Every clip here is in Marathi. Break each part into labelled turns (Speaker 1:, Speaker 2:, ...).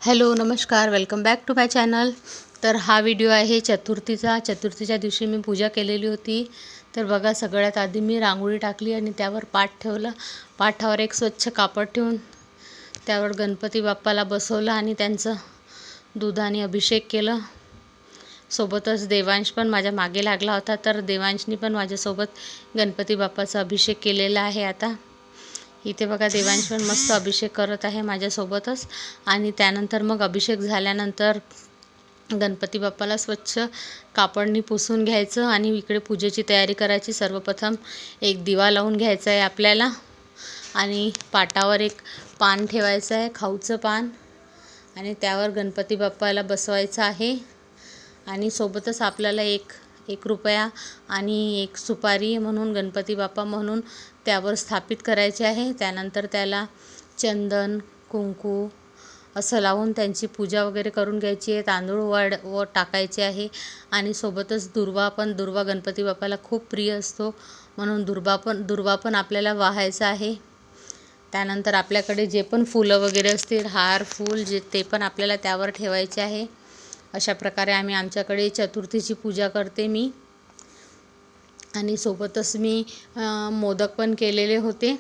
Speaker 1: हॅलो नमस्कार, welcome back to my channel. तर हा व्हिडिओ आहे चतुर्थीच्या दिवशी मी पूजा केलेली होती। तर बघा, सगळ्यात आधी मी रांगोळी टाकली आणि त्यावर पाट ठेवलं। पाठावर एक स्वच्छ कापड ठेवून त्यावर गणपती बाप्पाला बसवलं आणि त्यांचं दुधाने अभिषेक केलं। सोबतच देवांश पण माझ्या मागे लागला होता, तर देवांशनी पण माझ्यासोबत गणपती बाप्पाचा अभिषेक केलेला आहे। आता इथे बघा, देवांश पण मस्त अभिषेक करत आहे माझ्यासोबतच। आणि त्यानंतर मग अभिषेक झाल्यानंतर गणपती बाप्पाला स्वच्छ कापडनी पुसून घ्यायचं आणि इकडे पूजेची तयारी करायची। सर्वप्रथम एक दिवा लावून घ्यायचा आहे आपल्याला आणि पाटावर एक पान ठेवायचं आहे, खाऊचं पान, आणि त्यावर गणपती बाप्पाला बसवायचं आहे। आणि सोबतच आपल्याला एक रुपया आणि एक सुपारी म्हणून गणपती बाप्पा म्हणून त्यावर स्थापित करायचे आहे। त्यानंतर त्याला चंदन कुंकू असं लावून त्यांची पूजा वगैरे करून घ्यायची आहे। तांदूळ व टाकायचे आहे आणि सोबतच दुर्वा गणपती बाप्पाला खूप प्रिय असतो, म्हणून दुर्वा पण आपल्याला वाहायचा आहे। त्यानंतर आपल्याकडे जे पण फुलं वगैरे असतील, हार फूल ते पण आपल्याला त्यावर ठेवायचे आहे। अशा प्रकारे आमच्याकडे चतुर्थीची पूजा करते मी। आणि सोबतच मी मोदक पण केलेले होते।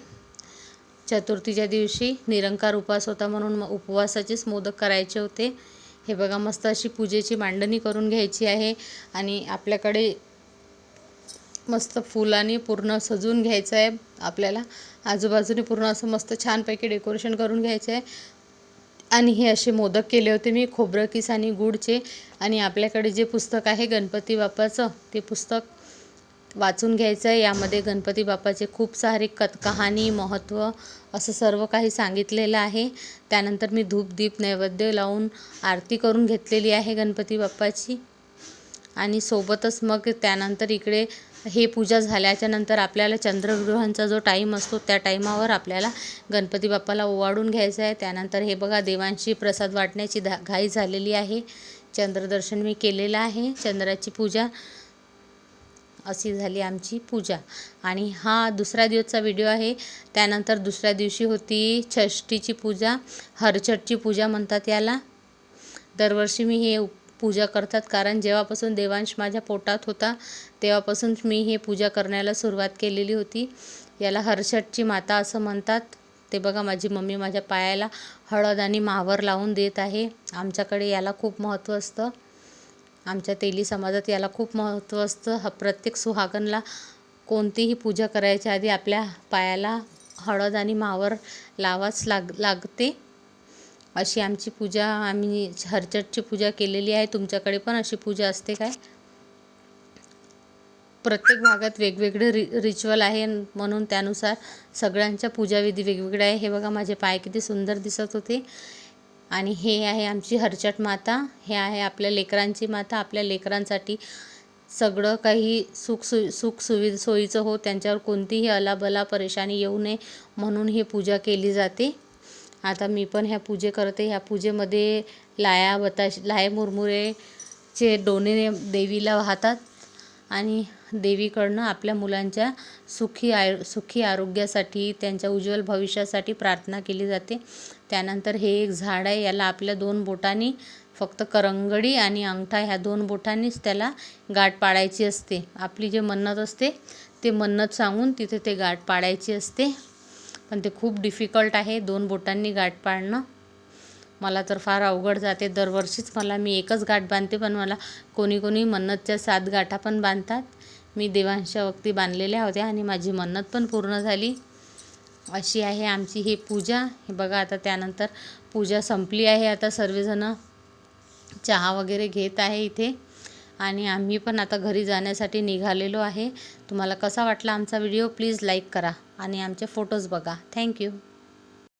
Speaker 1: चतुर्थीच्या दिवशी निरंकार उपवास होता, म्हणून उपवासाचेच मोदक करायचे होते। हे बघा, मस्त अशी पूजेची मांडणी करून घ्यायची आहे आणि आपल्याकडे मस्त फुलांनी पूर्ण सजून घ्यायचं आहे। आपल्याला आजूबाजूने पूर्ण असं मस्त छानपैकी डेकोरेशन करून घ्यायचं आहे। आणि हे असे मोदक केले होते मी खोबरं किस आणि गुळचे। आणि आपल्याकडे जे पुस्तक आहे गणपती बाप्पाचं, ते पुस्तक वाचून घ्यायचं आहे। यामध्ये गणपती बाप्पाचे खूप सारे कहाणी, महत्त्व असं सर्व काही सांगितलेलं आहे। त्यानंतर मी धूप दीप नैवेद्य लावून आरती करून घेतलेली आहे गणपती बाप्पाची। आणि सोबतच मग त्यानंतर इकडे हे पूजा झाल्याच्या नंतर आपल्याला चंद्रग्रहणाचा जो टाईम असतो, त्या टाईमावर आपल्याला गणपती बाप्पाला ओवाळून घ्यायचं आहे। त्यानंतर हे बघा, देवांशी प्रसाद वाटण्याची घाई झालेली आहे। चंद्रदर्शन मी केलेलं आहे, चंद्राची पूजा अशी झाली आमची पूजा। आणि हा दुसऱ्या दिवसचा व्हिडिओ आहे। त्यानंतर दुसऱ्या दिवशी होती षष्ठीची पूजा, हरछटची पूजा म्हणतात याला। दरवर्षी मी हे पूजा करतात, कारण जेव्हापासून देवांश माझ्या पोटात होता तेव्हापासून मी हे पूजा करण्याला सुरुवात केलेली होती। याला हरछटची माता असं म्हणतात। ते बघा, माझी मम्मी माझ्या पायाला हळद आणि महावर लावून देत आहे। आमच्याकडे याला खूप महत्त्व असतं, आमच्या तेली समाजात याला खूप महत्त्व असतं। प्रत्येक सुहागनला कोणतीही पूजा करायच्या आधी आपल्या पायाला हळद आणि महावर लावाच लागते। अशी आमची पूजा, आम्ही हरछटची पूजा केलेली आहे। तुमच्याकडे पण अशी पूजा असते काय? प्रत्येक भागात वेगवेगळे रिच्युअल आहे, म्हणून त्यानुसार सगळ्यांच्या पूजाविधी वेगवेगळ्या आहे। हे बघा, माझे पाय किती सुंदर दिसत होते। आणि हे आहे आमची हरछट माता, हे आहे आपल्या लेकरांची माता। आपल्या लेकरांसाठी सगळं काही सोयीचं हो, त्यांच्यावर कोणतीही अलाबला परेशानी येऊ नये म्हणून ही पूजा केली जाते। आता मी पण ह्या पूजा करते। ह्या पूजेमध्ये लाया मुरमुरेचे डोणे देवीला वाहतात आणि देवीकडनं आपल्या मुलांच्या सुखी आरोग्यासाठी, त्यांच्या उज्ज्वल भविष्यासाठी प्रार्थना केली जाते। त्यानंतर हे एक झाड आहे, याला आपल्या 2 बोटांनी, फक्त करंगडी आणि अंगठा ह्या 2 बोटांनीच त्याला गाठ पाडायची असते। आपली जे मन्नत असते ते मन्नत सांगून तिथे ते गाठ पाडायची असते, पण ते खूप डिफिकल्ट आहे 2 बोटांनी गाठ पाडणं। मला तर फार अवघड जाते। दरवर्षीच मी एकच गाठ बांधते, पण मला कोणी मन्नतच्या 7 गाठा पण बांधतात। मी देवांच्या वक्ती बांधलेल्या होत्या आणि माझी मन्नत पण पूर्ण झाली। अशी आहे आमची ही पूजा। हे बघा, आता त्यानंतर पूजा संपली आहे। आता सर्वजण चहा वगैरे घेत आहे इथे, आणि आम्ही पण आता घरी जाण्यासाठी निघालेलो आहे। तुम्हाला कसा वाटला आमचा व्हिडिओ प्लीज लाईक करा आणि आमचे फोटोज बघा। थँक्यू।